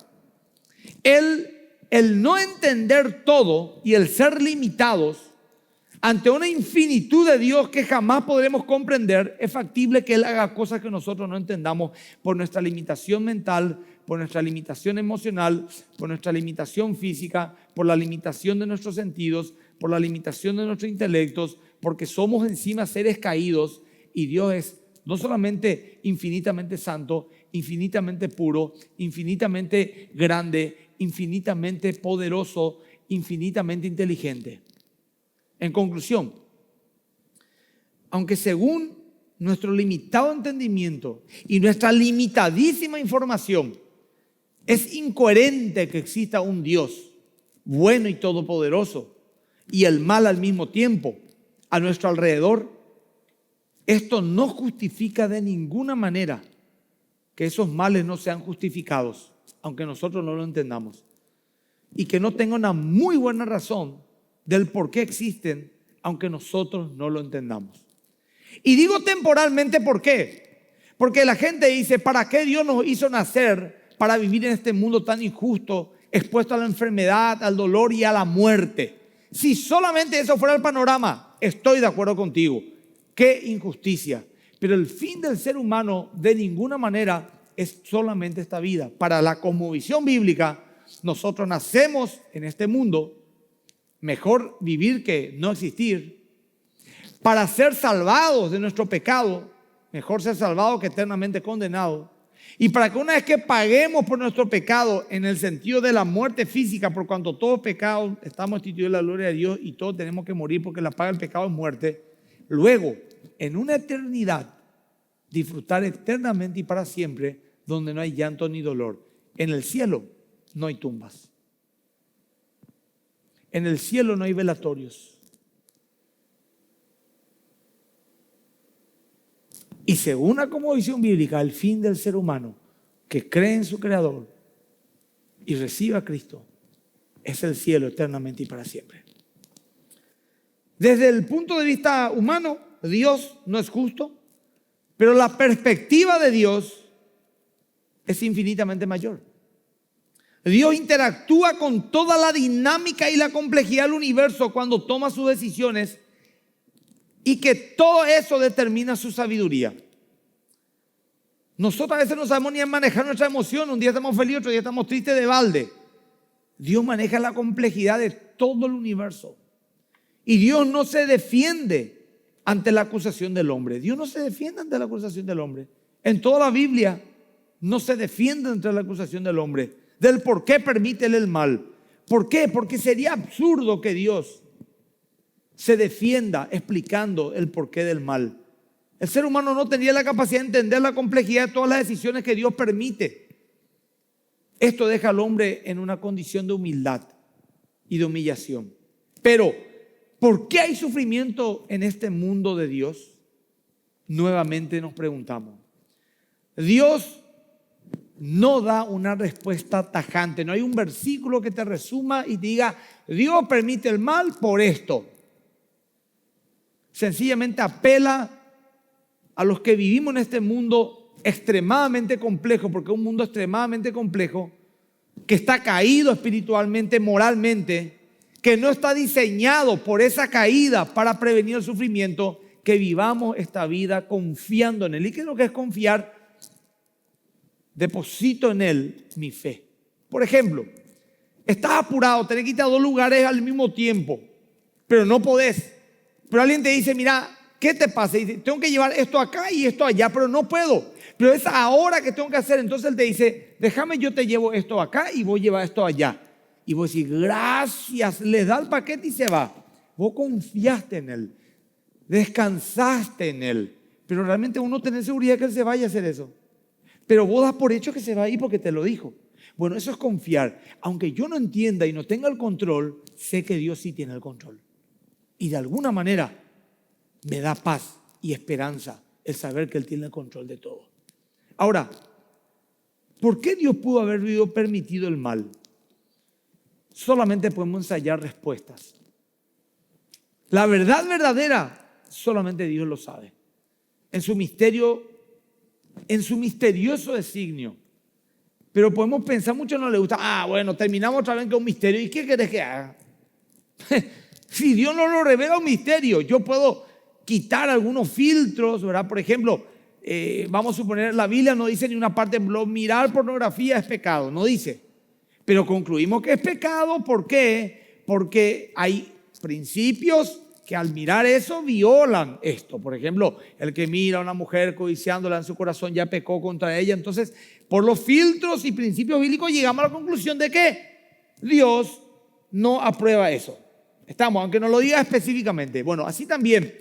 El no entender todo y el ser limitados ante una infinitud de Dios que jamás podremos comprender, es factible que Él haga cosas que nosotros no entendamos por nuestra limitación mental, por nuestra limitación emocional, por nuestra limitación física, por la limitación de nuestros sentidos, por la limitación de nuestros intelectos, porque somos encima seres caídos y Dios es no solamente infinitamente santo, infinitamente puro, infinitamente grande, infinitamente poderoso, infinitamente inteligente. En conclusión, aunque según nuestro limitado entendimiento y nuestra limitadísima información, es incoherente que exista un Dios bueno y todopoderoso y el mal al mismo tiempo a nuestro alrededor, esto no justifica de ninguna manera que esos males no sean justificados, aunque nosotros no lo entendamos, y que no tenga una muy buena razón del por qué existen, aunque nosotros no lo entendamos. Y digo temporalmente, ¿por qué? Porque la gente dice, ¿para qué Dios nos hizo nacer para vivir en este mundo tan injusto, expuesto a la enfermedad, al dolor y a la muerte? Si solamente eso fuera el panorama, estoy de acuerdo contigo. ¡Qué injusticia! Pero el fin del ser humano de ninguna manera es solamente esta vida. Para la cosmovisión bíblica, nosotros nacemos en este mundo, mejor vivir que no existir. Para ser salvados de nuestro pecado, mejor ser salvados que eternamente condenados. Y para que una vez que paguemos por nuestro pecado, en el sentido de la muerte física, por cuanto todos pecados estamos instituidos en la gloria de Dios y todos tenemos que morir porque la paga del pecado es muerte, luego, en una eternidad, disfrutar eternamente y para siempre, donde no hay llanto ni dolor. En el cielo no hay tumbas. En el cielo no hay velatorios. Y según la cosmovisión bíblica, el fin del ser humano que cree en su Creador y recibe a Cristo es el cielo eternamente y para siempre. Desde el punto de vista humano, Dios no es justo, pero la perspectiva de Dios es infinitamente mayor. Dios interactúa con toda la dinámica y la complejidad del universo cuando toma sus decisiones y que todo eso determina su sabiduría. Nosotros a veces no sabemos ni manejar nuestra emoción. Un día estamos felices, otro día estamos tristes de balde. Dios maneja la complejidad de todo el universo. Y Dios no se defiende ante la acusación del hombre. Dios no se defiende ante la acusación del hombre. En toda la Biblia no se defiende ante la acusación del hombre, del por qué permite el mal. ¿Por qué? Porque sería absurdo que Dios se defienda explicando el porqué del mal. El ser humano no tendría la capacidad de entender la complejidad de todas las decisiones que Dios permite. Esto deja al hombre en una condición de humildad y de humillación. Pero, ¿por qué hay sufrimiento en este mundo de Dios? Nuevamente nos preguntamos. Dios no da una respuesta tajante. No hay un versículo que te resuma y te diga, Dios permite el mal por esto. Sencillamente apela a los que vivimos en este mundo extremadamente complejo, porque es un mundo extremadamente complejo, que está caído espiritualmente, moralmente, que no está diseñado por esa caída para prevenir el sufrimiento, que vivamos esta vida confiando en Él. ¿Y qué es lo que es confiar? Deposito en Él mi fe. Por ejemplo, estás apurado, tenés que ir a 2 lugares al mismo tiempo, pero no podés. Pero alguien te dice, mira, ¿qué te pasa? Y dice, tengo que llevar esto acá y esto allá, pero no puedo. Pero es ahora que tengo que hacer. Entonces Él te dice, déjame, yo te llevo esto acá y voy a llevar esto allá. Y vos decís, gracias, le da el paquete y se va. Vos confiaste en Él, descansaste en Él, pero realmente uno tiene seguridad que Él se vaya a hacer eso. Pero vos das por hecho que se va a ir porque te lo dijo. Bueno, eso es confiar. Aunque yo no entienda y no tenga el control, sé que Dios sí tiene el control. Y de alguna manera me da paz y esperanza el saber que Él tiene el control de todo. Ahora, ¿por qué Dios pudo haber permitido el mal? Solamente podemos ensayar respuestas. La verdad verdadera, solamente Dios lo sabe. En su misterio, en su misterioso designio. Pero podemos pensar, mucho no le gusta, bueno, terminamos otra vez con un misterio. ¿Y qué querés que haga? Si Dios no lo revela un misterio, yo puedo quitar algunos filtros, ¿verdad? Por ejemplo, vamos a suponer, la Biblia no dice ni una parte, mirar pornografía es pecado, no dice. Pero concluimos que es pecado, ¿por qué? Porque hay principios que al mirar eso violan esto. Por ejemplo, el que mira a una mujer codiciándola en su corazón ya pecó contra ella. Entonces, por los filtros y principios bíblicos llegamos a la conclusión de que Dios no aprueba eso. Estamos, aunque no lo diga específicamente. Bueno, así también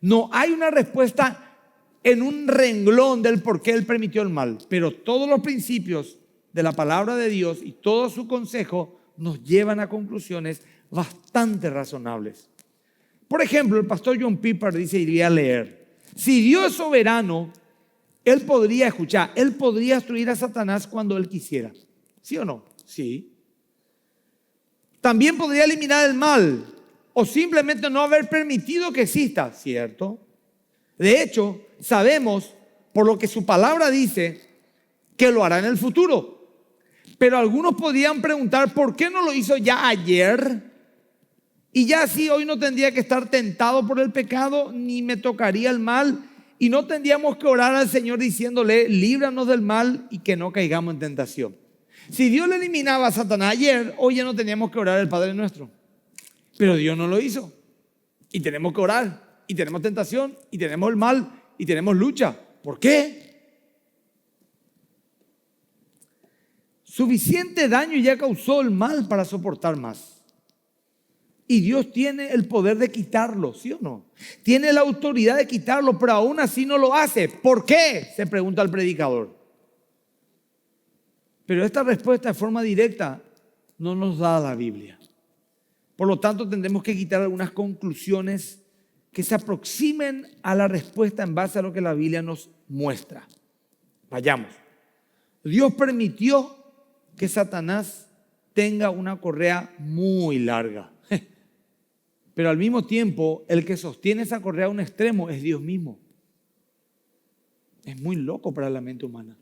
no hay una respuesta en un renglón del por qué Él permitió el mal, pero todos los principios de la palabra de Dios y todo su consejo nos llevan a conclusiones bastante razonables. Por ejemplo, el pastor John Piper dice, iría a leer, si Dios es soberano, Él podría, escuchar, Él podría destruir a Satanás cuando Él quisiera. ¿Sí o no? Sí. También podría eliminar el mal o simplemente no haber permitido que exista, ¿cierto? De hecho, sabemos, por lo que su palabra dice, que lo hará en el futuro. Pero algunos podrían preguntar, ¿por qué no lo hizo ya ayer? Y ya así hoy no tendría que estar tentado por el pecado, ni me tocaría el mal, y no tendríamos que orar al Señor diciéndole, líbranos del mal y que no caigamos en tentación. Si Dios le eliminaba a Satanás ayer, hoy ya no teníamos que orar al Padre Nuestro. Pero Dios no lo hizo. Y tenemos que orar, y tenemos tentación, y tenemos el mal, y tenemos lucha. ¿Por qué? Suficiente daño ya causó el mal para soportar más. Y Dios tiene el poder de quitarlo, ¿sí o no? Tiene la autoridad de quitarlo, pero aún así no lo hace. ¿Por qué? Se pregunta el predicador. Pero esta respuesta de forma directa no nos da la Biblia. Por lo tanto, tendremos que quitar algunas conclusiones que se aproximen a la respuesta en base a lo que la Biblia nos muestra. Vayamos. Dios permitió que Satanás tenga una correa muy larga. Pero al mismo tiempo, el que sostiene esa correa a un extremo es Dios mismo. Es muy loco para la mente humana.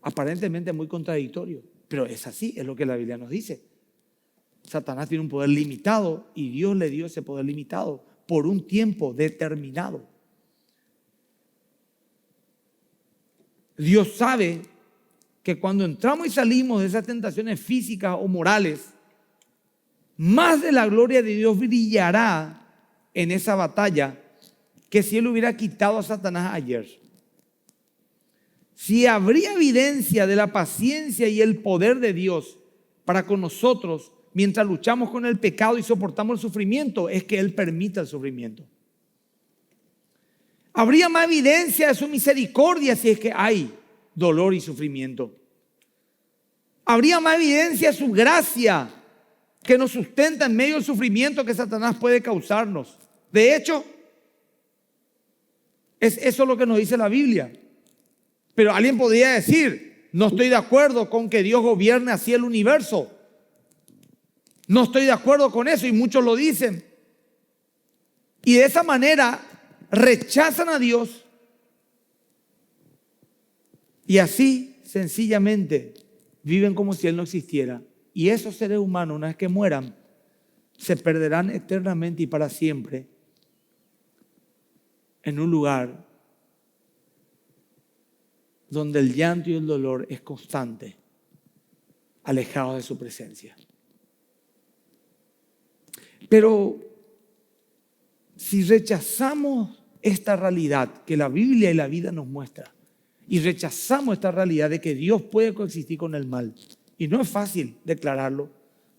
Aparentemente muy contradictorio, pero es así, es lo que la Biblia nos dice. Satanás tiene un poder limitado y Dios le dio ese poder limitado por un tiempo determinado. Dios sabe que cuando entramos y salimos de esas tentaciones físicas o morales, más de la gloria de Dios brillará en esa batalla que si Él hubiera quitado a Satanás ayer. Si habría evidencia de la paciencia y el poder de Dios para con nosotros mientras luchamos con el pecado y soportamos el sufrimiento, es que Él permita el sufrimiento. Habría más evidencia de su misericordia si es que hay dolor y sufrimiento. Habría más evidencia de su gracia que nos sustenta en medio del sufrimiento que Satanás puede causarnos. De hecho, es eso lo que nos dice la Biblia. Pero alguien podría decir, no estoy de acuerdo con que Dios gobierne así el universo. No estoy de acuerdo con eso y muchos lo dicen. Y de esa manera rechazan a Dios Y así, sencillamente, viven como si Él no existiera. Y esos seres humanos, una vez que mueran, se perderán eternamente y para siempre en un lugar donde el llanto y el dolor es constante, alejados de su presencia. Pero si rechazamos esta realidad que la Biblia y la vida nos muestra, y rechazamos esta realidad de que Dios puede coexistir con el mal, y no es fácil declararlo.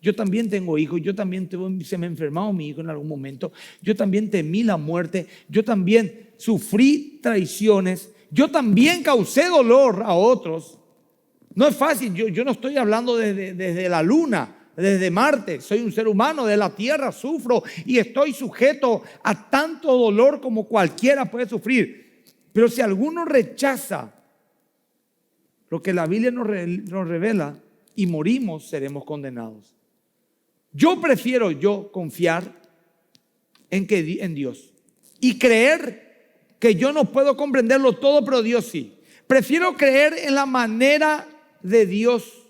Yo también tengo hijos, yo también se me ha enfermado mi hijo en algún momento, yo también temí la muerte, yo también sufrí traiciones, yo también causé dolor a otros. No es fácil, yo no estoy hablando desde la luna, desde Marte. Soy un ser humano de la tierra, sufro y estoy sujeto a tanto dolor como cualquiera puede sufrir. Pero si alguno rechaza lo que la Biblia nos revela y morimos, seremos condenados. Yo prefiero confiar en Dios y creer que yo no puedo comprenderlo todo, pero Dios sí. Prefiero creer en la manera de Dios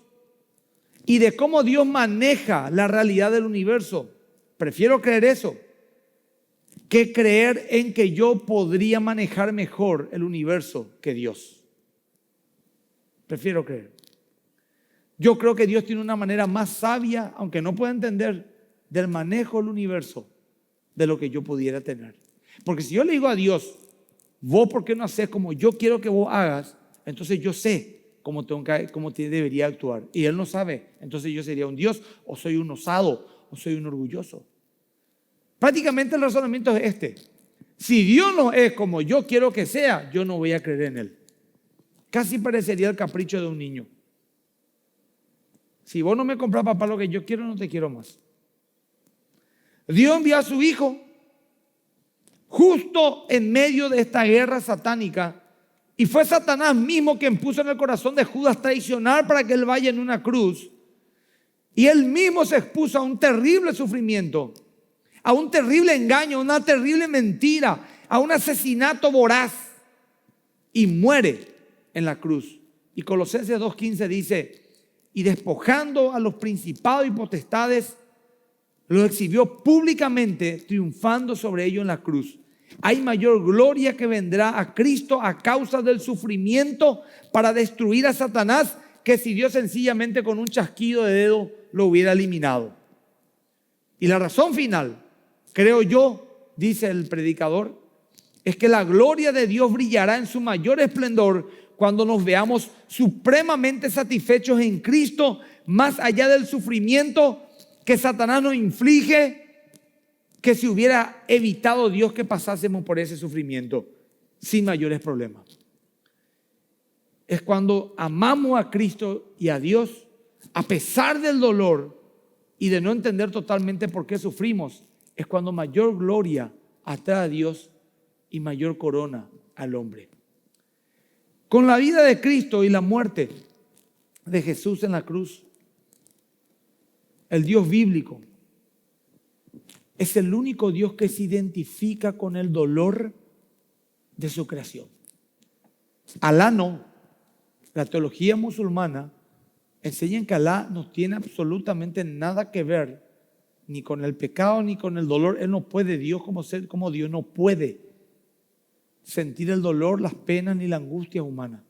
y de cómo Dios maneja la realidad del universo. Prefiero creer eso que creer en que yo podría manejar mejor el universo que Dios. Prefiero creer. Yo creo que Dios tiene una manera más sabia, aunque no pueda entender, del manejo del universo de lo que yo pudiera tener. Porque si yo le digo a Dios, vos por qué no haces como yo quiero que vos hagas, entonces yo sé cómo debería actuar. Y Él no sabe, entonces yo sería un Dios, o soy un osado, o soy un orgulloso. Prácticamente el razonamiento es este. Si Dios no es como yo quiero que sea, yo no voy a creer en Él. Casi parecería el capricho de un niño. Si vos no me compras, papá, lo que yo quiero, no te quiero más. Dios envió a su Hijo justo en medio de esta guerra satánica, y fue Satanás mismo quien puso en el corazón de Judas traicionar para que él vaya en una cruz, y él mismo se expuso a un terrible sufrimiento, a un terrible engaño, a una terrible mentira, a un asesinato voraz, y muere en la cruz. Y Colosenses 2:15 dice: y despojando a los principados y potestades, los exhibió públicamente, triunfando sobre ellos en la cruz. Hay mayor gloria que vendrá a Cristo a causa del sufrimiento para destruir a Satanás, que si Dios sencillamente con un chasquido de dedo lo hubiera eliminado. Y la razón final, creo yo, dice el predicador, es que la gloria de Dios brillará en su mayor esplendor cuando nos veamos supremamente satisfechos en Cristo, más allá del sufrimiento que Satanás nos inflige, que si hubiera evitado Dios que pasásemos por ese sufrimiento sin mayores problemas. Es cuando amamos a Cristo y a Dios, a pesar del dolor y de no entender totalmente por qué sufrimos, es cuando mayor gloria atrae a Dios y mayor corona al hombre. Con la vida de Cristo y la muerte de Jesús en la cruz, el Dios bíblico es el único Dios que se identifica con el dolor de su creación. Alá no. La teología musulmana enseña que Alá no tiene absolutamente nada que ver ni con el pecado ni con el dolor. Él no puede, Dios como ser, como Dios no puede sentir el dolor, las penas ni la angustia humana.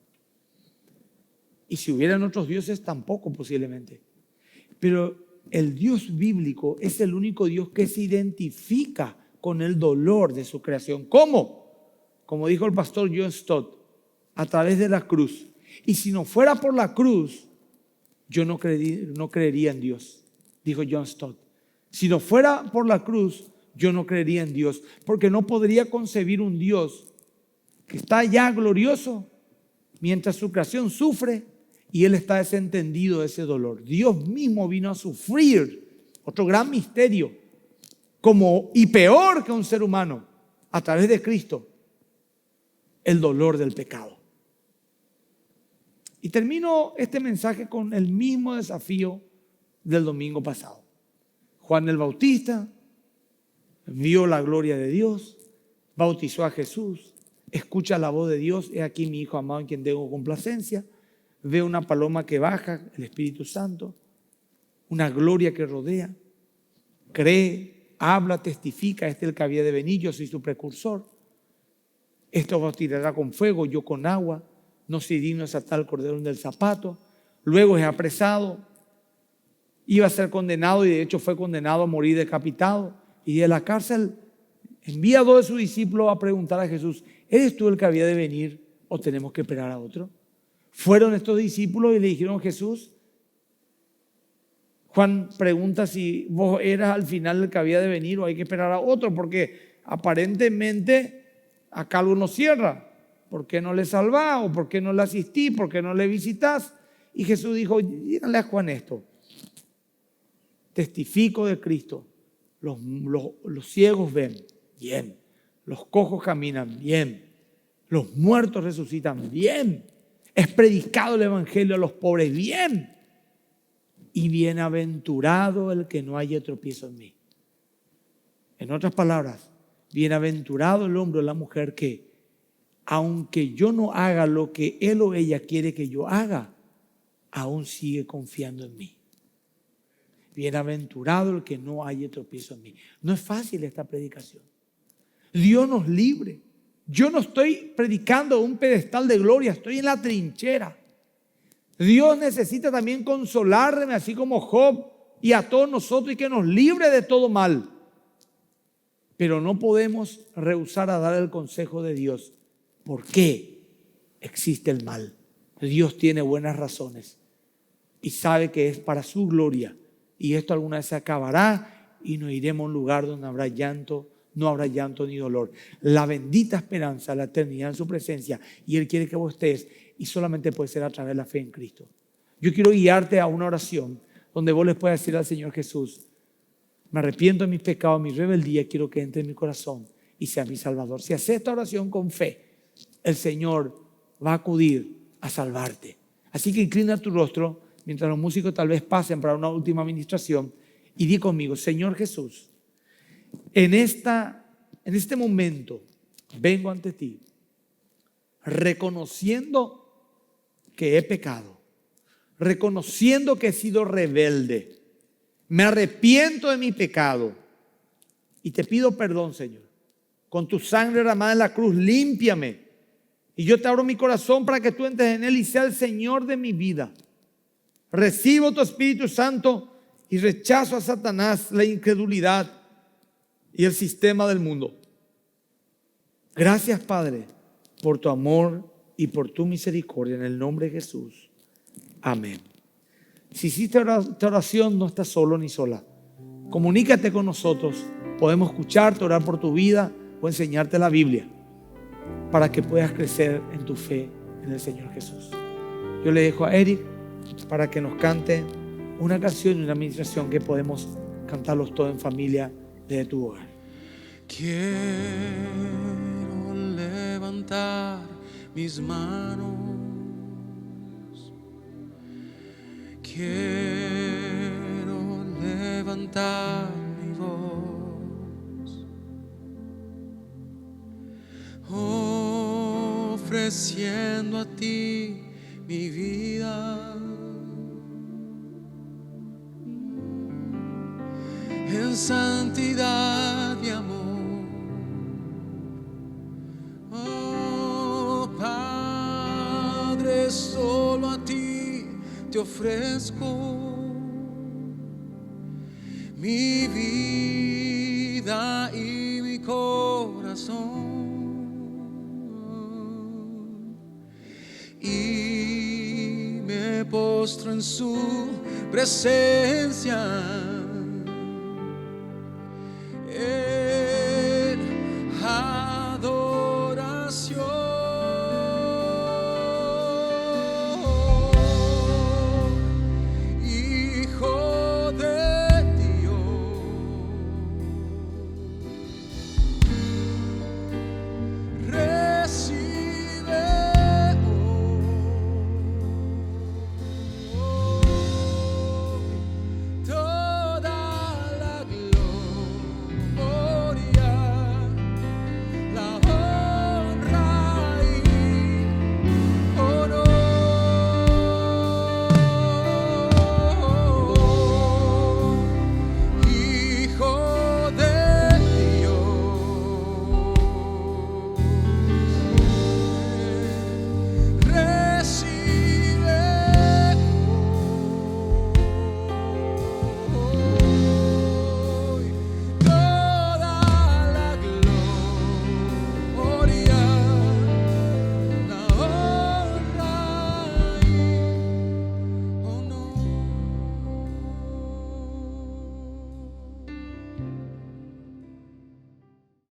Y si hubieran otros dioses, tampoco posiblemente. Pero el Dios bíblico es el único Dios que se identifica con el dolor de su creación. ¿Cómo? Como dijo el pastor John Stott, a través de la cruz. Y si no fuera por la cruz, yo no creería en Dios, dijo John Stott. Si no fuera por la cruz, yo no creería en Dios, porque no podría concebir un Dios que está ya glorioso mientras su creación sufre y Él está desentendido de ese dolor. Dios mismo vino a sufrir, otro gran misterio, y peor que un ser humano, a través de Cristo, el dolor del pecado. Y termino este mensaje con el mismo desafío del domingo pasado. Juan el Bautista vio la gloria de Dios, bautizó a Jesús, escucha la voz de Dios. He aquí mi Hijo amado en quien tengo complacencia. Ve una paloma que baja, el Espíritu Santo, una gloria que rodea. Cree, habla, testifica, este es el que había de venir, yo soy su precursor. Esto os tirará con fuego, yo con agua. No soy digno de desatar el cordero del zapato. Luego es apresado. Iba a ser condenado y de hecho fue condenado a morir decapitado. Y de la cárcel envía a 2 de sus discípulos a preguntar a Jesús: ¿eres tú el que había de venir o tenemos que esperar a otro? Fueron estos discípulos y le dijeron: Jesús, Juan pregunta si vos eras al final el que había de venir o hay que esperar a otro, porque aparentemente acá algo no cierra. ¿Por qué no le salvás? ¿O por qué no le asistís? ¿Por qué no le visitás? Y Jesús dijo: díganle a Juan esto. Testifico de Cristo. Los ciegos ven, bien. Los cojos caminan, bien. Los muertos resucitan, bien. Es predicado el evangelio a los pobres, bien. Y bienaventurado el que no haya tropiezo en mí. En otras palabras, bienaventurado el hombre o la mujer que, aunque yo no haga lo que él o ella quiere que yo haga, aún sigue confiando en mí. Bienaventurado el que no haya tropiezo en mí. No es fácil esta predicación. Dios nos libre. Yo no estoy predicando un pedestal de gloria, estoy en la trinchera. Dios necesita también consolarme, así como Job y a todos nosotros, y que nos libre de todo mal. Pero no podemos rehusar a dar el consejo de Dios. ¿Por qué existe el mal? Dios tiene buenas razones y sabe que es para su gloria. Y esto alguna vez se acabará y nos iremos a un lugar donde habrá llanto, no habrá llanto ni dolor. La bendita esperanza, la eternidad en su presencia. Y Él quiere que vos estés, y solamente puede ser a través de la fe en Cristo. Yo quiero guiarte a una oración donde vos le puedas decir al Señor Jesús: me arrepiento de mis pecados, mi rebeldía, quiero que entre en mi corazón y sea mi Salvador. Si haces esta oración con fe, el Señor va a acudir a salvarte. Así que inclina tu rostro mientras los músicos tal vez pasen para una última administración y di conmigo: Señor Jesús, en este momento vengo ante ti reconociendo que he pecado, reconociendo que he sido rebelde. Me arrepiento de mi pecado y te pido perdón, Señor. Con tu sangre derramada en la cruz, límpiame. Y yo te abro mi corazón para que tú entres en él y sea el Señor de mi vida. Recibo tu Espíritu Santo y rechazo a Satanás, la incredulidad y el sistema del mundo. Gracias, Padre, por tu amor y por tu misericordia, en el nombre de Jesús. Amén. Si hiciste esta oración, no estás solo ni sola. Comunícate con nosotros. Podemos escucharte, orar por tu vida o enseñarte la Biblia para que puedas crecer en tu fe en el Señor Jesús. Yo le dejo a Eric para que nos cante una canción y una administración que podemos cantarlos todos en familia desde tu hogar. Quiero levantar mis manos. Quiero levantar mi voz, ofreciendo a ti mi vida, en santidad y amor. Oh Padre, solo a ti te ofrezco mi vida y mi corazón, y me postro en su presencia